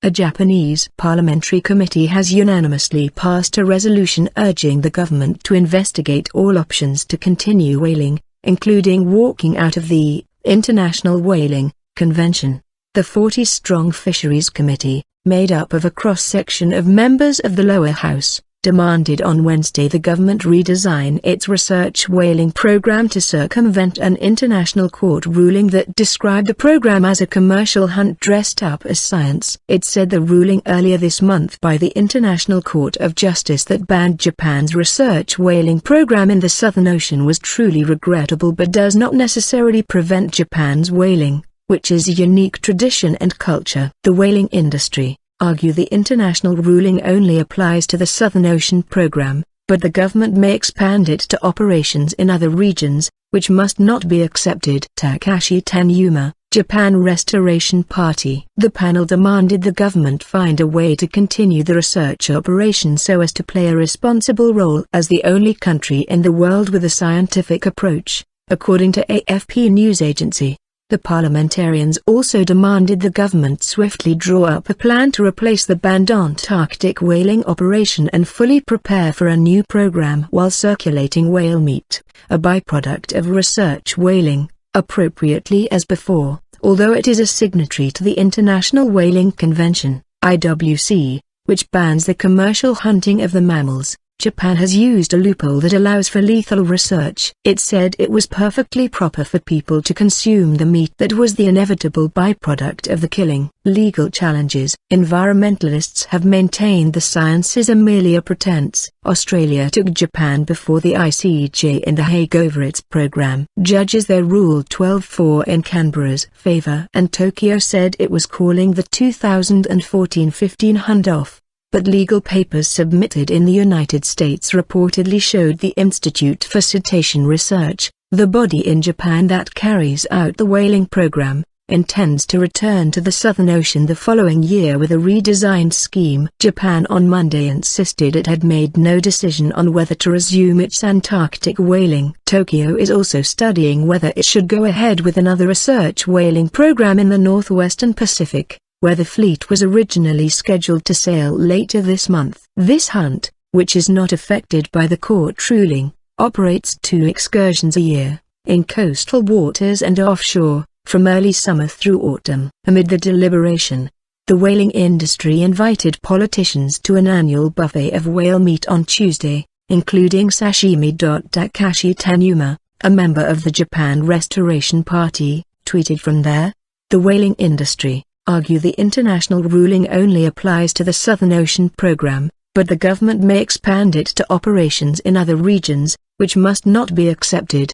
A Japanese parliamentary committee has unanimously passed a resolution urging the government to investigate all options to continue whaling, including walking out of the International Whaling Convention. The 40-strong Fisheries Committee, made up of a cross-section of members of the lower house, demanded on Wednesday the government redesign its research whaling program to circumvent an international court ruling that described the program as a commercial hunt dressed up as science. It said the ruling earlier this month by the International Court of Justice that banned Japan's research whaling program in the Southern Ocean was truly regrettable but does not necessarily prevent Japan's whaling, which is a unique tradition and culture. The whaling industry argue the international ruling only applies to the Southern Ocean program, but the government may expand it to operations in other regions, which must not be accepted. Takashi Taniyuma, Japan Restoration Party. The panel demanded the government find a way to continue the research operation so as to play a responsible role as the only country in the world with a scientific approach, according to AFP news agency. The parliamentarians also demanded the government swiftly draw up a plan to replace the banned Antarctic whaling operation and fully prepare for a new program while circulating whale meat, a byproduct of research whaling, appropriately as before, although it is a signatory to the International Whaling Convention, IWC, which bans the commercial hunting of the mammals. Japan has used a loophole that allows for lethal research. It said it was perfectly proper for people to consume the meat that was the inevitable byproduct of the killing. Legal challenges. Environmentalists have maintained the science is a merely a pretense. Australia took Japan before the ICJ in The Hague over its program. Judges there ruled 12-4 in Canberra's favour, and Tokyo said it was calling the 2014-15 hunt off. But legal papers submitted in the United States reportedly showed the Institute for Cetacean Research, the body in Japan that carries out the whaling program, intends to return to the Southern Ocean the following year with a redesigned scheme. Japan on Monday insisted it had made no decision on whether to resume its Antarctic whaling. Tokyo is also studying whether it should go ahead with another research whaling program in the Northwestern Pacific, where the fleet was originally scheduled to sail later this month. This hunt, which is not affected by the court ruling, operates 2 excursions a year, in coastal waters and offshore, from early summer through autumn. Amid the deliberation, the whaling industry invited politicians to an annual buffet of whale meat on Tuesday, including sashimi. Takashi Taniyuma, a member of the Japan Restoration Party, tweeted from there. The whaling industry argue the international ruling only applies to the Southern Ocean program, but the government may expand it to operations in other regions, which must not be accepted.